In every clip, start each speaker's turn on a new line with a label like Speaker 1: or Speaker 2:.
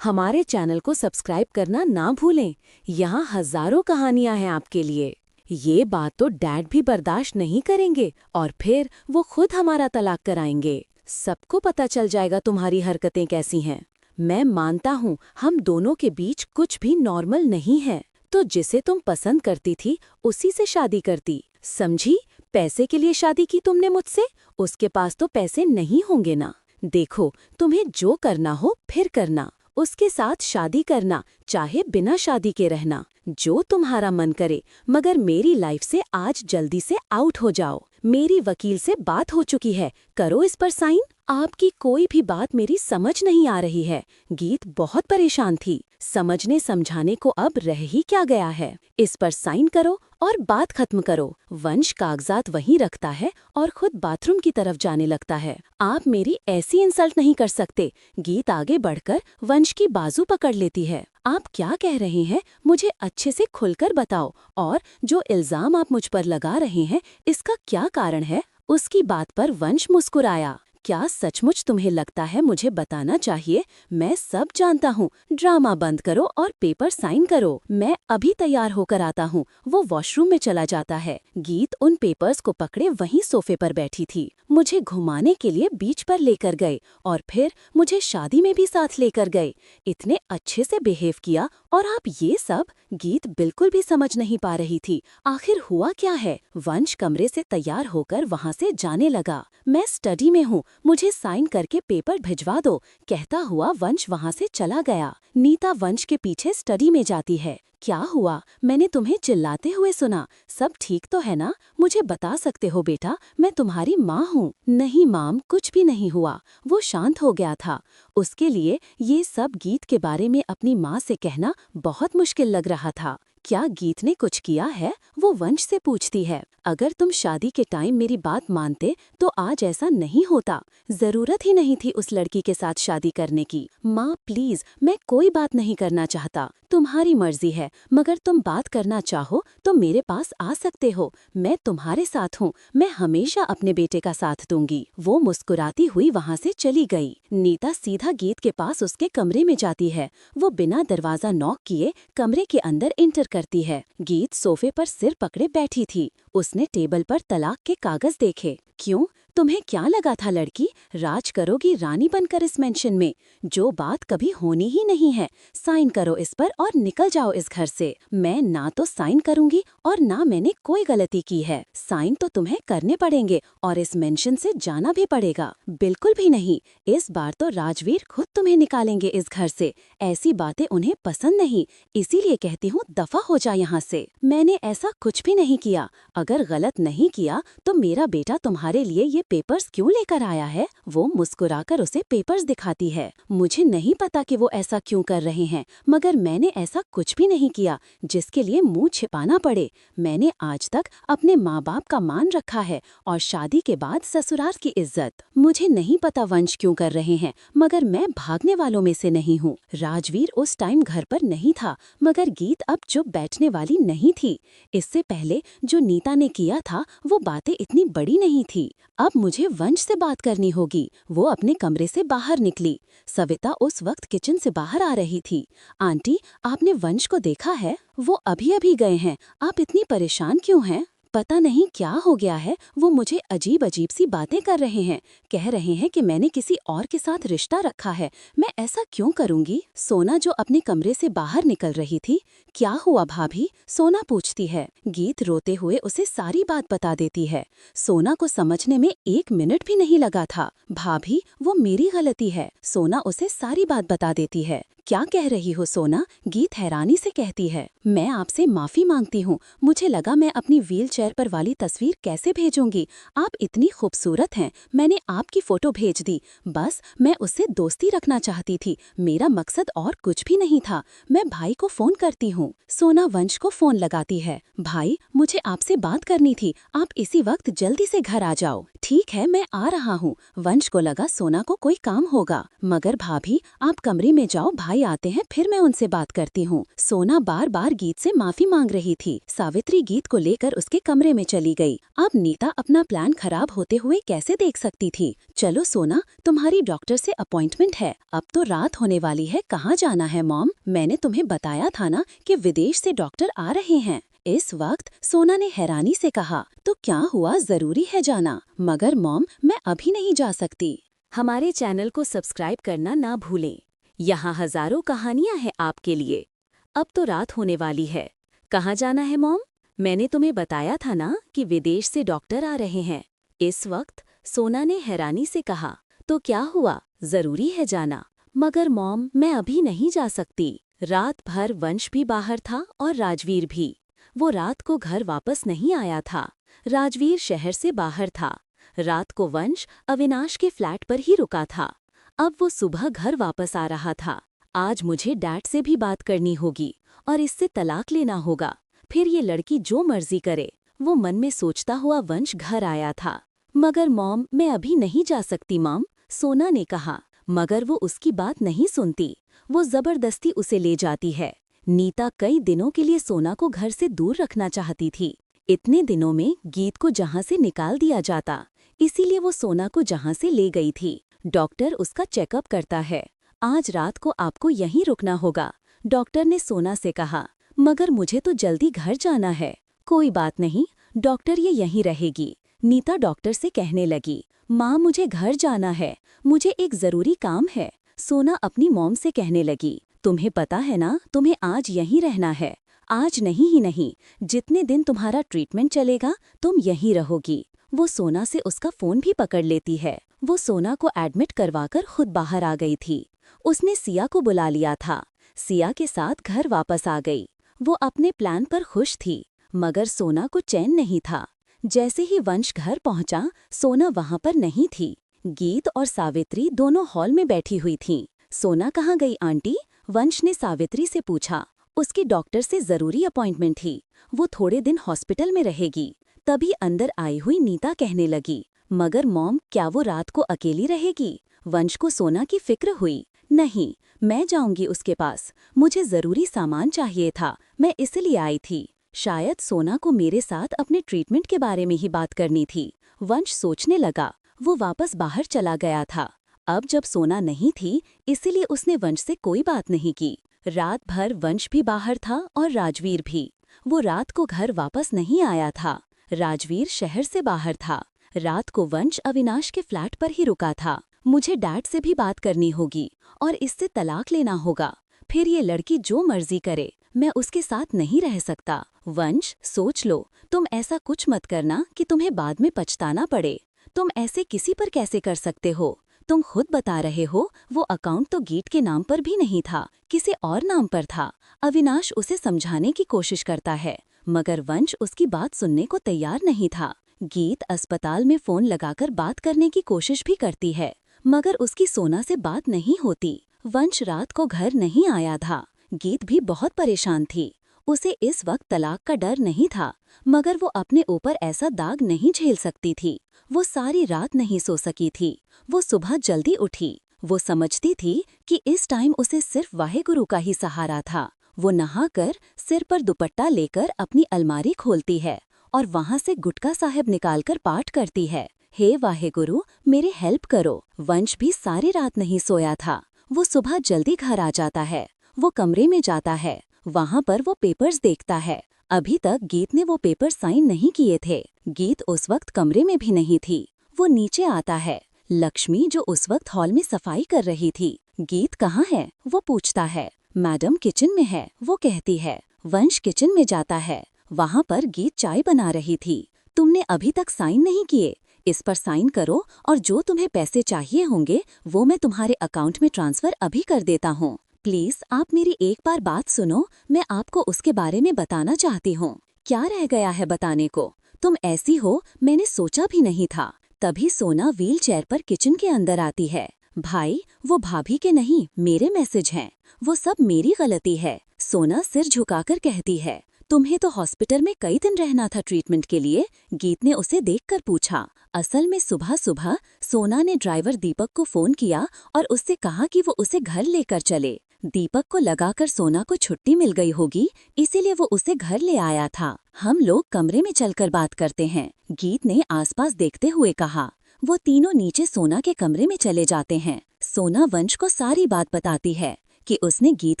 Speaker 1: हमारे चैनल को सब्सक्राइब करना ना भूलें। यहाँ हजारों कहानियां हैं आपके लिए। ये बात तो डैड भी बर्दाश्त नहीं करेंगे और फिर वो खुद हमारा तलाक कराएंगे। सबको पता चल जाएगा तुम्हारी हरकतें कैसी हैं। मैं मानता हूँ हम दोनों के बीच कुछ भी नॉर्मल नहीं है, तो जिसे तुम पसंद करती थी उसी से शादी करती, समझी? पैसे के लिए शादी की तुमने मुझसे, उसके पास तो पैसे नहीं होंगे ना। देखो, तुम्हें जो करना हो फिर करना, उसके साथ शादी करना, चाहे बिना शादी के रहना, जो तुम्हारा मन करे, मगर मेरी लाइफ से आज जल्दी से आउट हो जाओ। मेरी वकील से बात हो चुकी है, करो इस पर साइन। आपकी कोई भी बात मेरी समझ नहीं आ रही है। गीत बहुत परेशान थी। समझने समझाने को अब रह ही क्या गया है। इस पर साइन करो और बात खत्म करो। वंश कागजात वहीं रखता है और खुद बाथरूम की तरफ जाने लगता है। आप मेरी ऐसी इंसल्ट नहीं कर सकते। गीत आगे बढ़कर वंश की बाजू पकड़ लेती है। आप क्या कह रहे हैं, मुझे अच्छे से खुलकर बताओ, और जो इल्जाम आप मुझ पर लगा रहे हैं इसका क्या कारण है? उसकी बात पर वंश मुस्कुराया। क्या सचमुच तुम्हें लगता है मुझे बताना चाहिए? मैं सब जानता हूँ। ड्रामा बंद करो और पेपर साइन करो। मैं अभी तैयार होकर आता हूँ। वो वॉशरूम में चला जाता है। गीत उन पेपर्स को पकड़े वहीं सोफे पर बैठी थी। मुझे घुमाने के लिए बीच पर लेकर गए और फिर मुझे शादी में भी साथ लेकर गए। इतने अच्छे से बिहेव किया और आप ये सब। गीत बिल्कुल भी समझ नहीं पा रही थी आखिर हुआ क्या है। वंश कमरे से तैयार होकर वहाँ से जाने लगा। मैं स्टडी में हूँ, मुझे साइन करके पेपर भिजवा दो, कहता हुआ वंश वहाँ से चला गया। नीता वंश के पीछे स्टडी में जाती है। क्या हुआ? मैंने तुम्हें चिल्लाते हुए सुना। सब ठीक तो है ना? मुझे बता सकते हो बेटा, मैं तुम्हारी माँ हूँ। नहीं माम, कुछ भी नहीं हुआ। वो शांत हो गया था। उसके लिए ये सब गीत के बारे में अपनी माँ से कहना बहुत मुश्किल लग रहा था। क्या गीत ने कुछ किया है? वो वंश से पूछती है। अगर तुम शादी के टाइम मेरी बात मानते तो आज ऐसा नहीं होता। जरूरत ही नहीं थी उस लड़की के साथ शादी करने की। माँ प्लीज, मैं कोई बात नहीं करना चाहता। तुम्हारी मर्जी है, मगर तुम बात करना चाहो तो मेरे पास आ सकते हो। मैं तुम्हारे साथ हूँ। मैं हमेशा अपने बेटे का साथ दूंगी। वो मुस्कुराती हुई वहाँ से चली गई। नीता सीधा गीत के पास उसके कमरे में जाती है। वो बिना दरवाजा नॉक किए कमरे के अंदर इंटर करती है। गीत सोफे पर सिर पकड़े बैठी थी। उसने टेबल पर तलाक के कागज देखे। क्यों? तुम्हें क्या लगा था लड़की, राज करोगी रानी बनकर इस मेंशन में? जो बात कभी होनी ही नहीं है। साइन करो इस पर और निकल जाओ इस घर से। मैं ना तो साइन करूंगी और ना मैंने कोई गलती की है। साइन तो तुम्हें करने पड़ेंगे और इस मेंशन से जाना भी पड़ेगा। बिल्कुल भी नहीं। इस बार तो राजवीर खुद तुम्हें निकालेंगे इस घर से। ऐसी बातें उन्हें पसंद नहीं, इसीलिए कहती हूँ दफा हो जा यहाँ से। मैंने ऐसा कुछ भी नहीं किया। अगर गलत नहीं किया तो मेरा बेटा तुम्हारे लिए ये पेपर्स क्यों लेकर आया है? वो मुस्कुराकर उसे पेपर्स दिखाती है। मुझे नहीं पता कि वो ऐसा क्यों कर रहे हैं, मगर मैंने ऐसा कुछ भी नहीं किया जिसके लिए मुंह छिपाना पड़े। मैंने आज तक अपने माँ बाप का मान रखा है और शादी के बाद ससुराल की इज्जत। मुझे नहीं पता वंश क्यों कर रहे हैं, मगर मैं भागने वालों में से नहीं हूँ। राजवीर उस टाइम घर पर नहीं था, मगर गीत अब चुप बैठने वाली नहीं थी। इससे पहले जो नीता ने किया था वो बातें इतनी बड़ी नहीं थी। अब मुझे वंश से बात करनी होगी। वो अपने कमरे से बाहर निकली। सविता उस वक्त किचन से बाहर आ रही थी। आंटी, आपने वंश को देखा है? वो अभी अभी गए हैं। आप इतनी परेशान क्यों हैं? पता नहीं क्या हो गया है, वो मुझे अजीब अजीब सी बातें कर रहे हैं। कह रहे हैं कि मैंने किसी और के साथ रिश्ता रखा है। मैं ऐसा क्यों करूंगी? सोना जो अपने कमरे से बाहर निकल रही थी। क्या हुआ भाभी? सोना पूछती है। गीत रोते हुए उसे सारी बात बता देती है। सोना को समझने में 1 मिनट भी नहीं लगा था। भाभी, वो मेरी गलती है। सोना उसे सारी बात बता देती है। क्या कह रही हो सोना? गीत हैरानी से कहती है। मैं आपसे माफी मांगती हूँ। मुझे लगा मैं अपनी व्हीलचेयर पर वाली तस्वीर कैसे भेजूंगी। आप इतनी खूबसूरत हैं, मैंने आपकी फोटो भेज दी। बस मैं उससे दोस्ती रखना चाहती थी। मेरा मकसद और कुछ भी नहीं था। मैं भाई को फोन करती हूँ। सोना वंश को फोन लगाती है। भाई, मुझे आपसे बात करनी थी। आप इसी वक्त जल्दी से घर आ जाओ। ठीक है, मैं आ रहा हूँ। वंश को लगा सोना को कोई काम होगा, मगर भाभी आप कमरे में जाओ, भाई भाई आते हैं फिर मैं उनसे बात करती हूँ। सोना बार बार गीत से माफी मांग रही थी। सावित्री गीत को लेकर उसके कमरे में चली गई। अब नीता अपना प्लान खराब होते हुए कैसे देख सकती थी। चलो सोना, तुम्हारी डॉक्टर से अपॉइंटमेंट है। अब तो रात होने वाली है, कहाँ जाना है मॉम? मैंने तुम्हें बताया था ना कि विदेश से डॉक्टर आ रहे हैं। इस वक्त सोना ने हैरानी से कहा, तो क्या हुआ, जरूरी है जाना? मगर मॉम, मैं अभी नहीं जा सकती। हमारे चैनल को सब्सक्राइब करना ना भूलें। यहाँ हजारों कहानियाँ हैं आपके लिए। अब तो रात होने वाली है, कहाँ जाना है मॉम? मैंने तुम्हें बताया था ना कि विदेश से डॉक्टर आ रहे हैं। इस वक्त सोना ने हैरानी से कहा, तो क्या हुआ, जरूरी है जाना? मगर मॉम, मैं अभी नहीं जा सकती। रात भर वंश भी बाहर था और राजवीर भी। वो रात को घर वापस नहीं आया था। राजवीर शहर से बाहर था। रात को वंश अविनाश के फ्लैट पर ही रुका था। अब वो सुबह घर वापस आ रहा था। आज मुझे डैड से भी बात करनी होगी और इससे तलाक लेना होगा, फिर ये लड़की जो मर्जी करे। वो मन में सोचता हुआ वंश घर आया था। मगर मॉम, मैं अभी नहीं जा सकती मॉम, सोना ने कहा। मगर वो उसकी बात नहीं सुनती। वो जबरदस्ती उसे ले जाती है। नीता कई दिनों के लिए सोना को घर से दूर रखना चाहती थी। इतने दिनों में गीत को जहां से निकाल दिया जाता, इसीलिए वो सोना को जहां से ले गई थी। डॉक्टर उसका चेकअप करता है। आज रात को आपको यहीं रुकना होगा, डॉक्टर ने सोना से कहा। मगर मुझे तो जल्दी घर जाना है। कोई बात नहीं, डॉक्टर ये यहीं रहेगी, नीता डॉक्टर से कहने लगी। माँ, मुझे घर जाना है, मुझे एक जरूरी काम है, सोना अपनी मॉम से कहने लगी। तुम्हें पता है ना, तुम्हें आज यहीं रहना है। आज नहीं ही नहीं, जितने दिन तुम्हारा ट्रीटमेंट चलेगा तुम यहीं रहोगी। वो सोना से उसका फोन भी पकड़ लेती है। वो सोना को एडमिट करवाकर खुद बाहर आ गई थी। उसने सिया को बुला लिया था। सिया के साथ घर वापस आ गई। वो अपने प्लान पर खुश थी, मगर सोना को चैन नहीं था। जैसे ही वंश घर पहुंचा, सोना वहां पर नहीं थी। गीत और सावित्री दोनों हॉल में बैठी हुई थीं। सोना कहाँ गई आंटी? वंश ने सावित्री से पूछा। उसकी डॉक्टर से जरूरी अपॉइंटमेंट थी, वो थोड़े दिन हॉस्पिटल में रहेगी। तभी अंदर आई हुई नीता कहने लगी, मगर मॉम, क्या वो रात को अकेली रहेगी? वंश को सोना की फिक्र हुई। नहीं, मैं जाऊंगी उसके पास, मुझे जरूरी सामान चाहिए था, मैं इसलिए आई थी। शायद सोना को मेरे साथ अपने ट्रीटमेंट के बारे में ही बात करनी थी। वंश सोचने लगा। वो वापस बाहर चला गया था। अब जब सोना नहीं थी, इसीलिए उसने वंश से कोई बात नहीं की। रात भर वंश भी बाहर था और राजवीर भी। वो रात को घर वापस नहीं आया था। राजवीर शहर से बाहर था। रात को वंश अविनाश के फ्लैट पर ही रुका था। मुझे डैड से भी बात करनी होगी और इससे तलाक लेना होगा, फिर ये लड़की जो मर्जी करे, मैं उसके साथ नहीं रह सकता। वंश, सोच लो, तुम ऐसा कुछ मत करना कि तुम्हें बाद में पछताना पड़े। तुम ऐसे किसी पर कैसे कर सकते हो? तुम खुद बता रहे हो, वो अकाउंट तो गीत के नाम पर भी नहीं था, किसी और नाम पर था। अविनाश उसे समझाने की कोशिश करता है, मगर वंश उसकी बात सुनने को तैयार नहीं था। गीत अस्पताल में फोन लगाकर बात करने की कोशिश भी करती है, मगर उसकी सोना से बात नहीं होती। वंश रात को घर नहीं आया था। गीत भी बहुत परेशान थी। उसे इस वक्त तलाक का डर नहीं था, मगर वो अपने ऊपर ऐसा दाग नहीं झेल सकती थी। वो सारी रात नहीं सो सकी थी। वो सुबह जल्दी उठी। वो समझती थी कि इस टाइम उसे सिर्फ वाहेगुरु का ही सहारा था। वो नहाकर सिर पर दुपट्टा लेकर अपनी अलमारी खोलती है और वहाँ से गुटका साहिब निकालकर पाठ करती है, हे वाहेगुरु, मेरे हेल्प करो। वंश भी सारी रात नहीं सोया था। वो सुबह जल्दी घर आ जाता है। वो कमरे में जाता है। वहाँ पर वो पेपर्स देखता है। अभी तक गीत ने वो पेपर साइन नहीं किए थे। गीत उस वक्त कमरे में भी नहीं थी। वो नीचे आता है। लक्ष्मी, जो उस वक्त हॉल में सफाई कर रही थी, गीत कहाँ है? वो पूछता है। मैडम किचन में है, वो कहती है। वंश किचन में जाता है। वहाँ पर गीत चाय बना रही थी। तुमने अभी तक साइन नहीं किए, इस पर साइन करो और जो तुम्हें पैसे चाहिए होंगे वो मैं तुम्हारे अकाउंट में ट्रांसफर अभी कर देता हूँ। प्लीज आप मेरी एक बार बात सुनो, मैं आपको उसके बारे में बताना चाहती हूँ। क्या रह गया है बताने को? तुम ऐसी हो मैंने सोचा भी नहीं था। तभी सोना व्हील चेयर पर किचन के अंदर आती है। भाई, वो भाभी के नहीं, मेरे मैसेज हैं। वो सब मेरी गलती है। सोना सिर झुकाकर कहती है। तुम्हें तो हॉस्पिटल में कई दिन रहना था ट्रीटमेंट के लिए, गीत ने उसे देखकर पूछा। असल में सुबह सुबह सोना ने ड्राइवर दीपक को फोन किया और उससे कहा कि वो उसे घर लेकर चले।
Speaker 2: दीपक को लगाकर सोना को छुट्टी मिल गई होगी, इसीलिए वो उसे घर ले आया था। हम लोग कमरे में चलकर बात करते हैं, गीत ने आसपास देखते हुए कहा। वो तीनों नीचे सोना के कमरे में चले जाते हैं। सोना वंश को सारी बात बताती है कि उसने गीत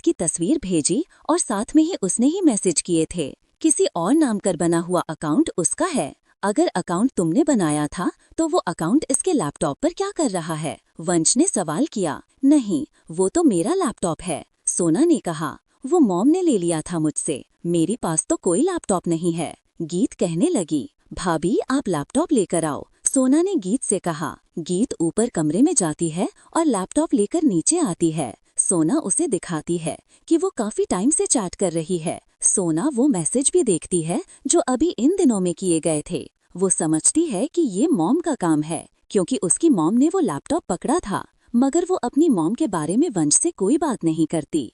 Speaker 2: की तस्वीर भेजी और साथ में ही उसने ही मैसेज किए थे। किसी और नाम कर बना हुआ अकाउंट उसका है। अगर अकाउंट तुमने बनाया था तो वो अकाउंट इसके लैपटॉप पर क्या कर रहा है? वंश ने सवाल किया। नहीं, वो तो मेरा लैपटॉप है, सोना ने कहा। वो मॉम ने ले लिया था मुझसे, मेरे पास तो कोई लैपटॉप नहीं है। गीत कहने लगी, भाभी आप लैपटॉप लेकर आओ, सोना ने गीत से कहा। गीत ऊपर कमरे में जाती है और लैपटॉप लेकर नीचे आती है। सोना उसे दिखाती है कि वो काफी टाइम से चैट कर रही है। सोना वो मैसेज भी देखती है जो अभी इन दिनों में किए गए थे। वो समझती है कि ये मॉम का काम है, क्योंकि उसकी मॉम ने वो लैपटॉप पकड़ा था, मगर वो अपनी मॉम के बारे में वंश से कोई बात नहीं करती।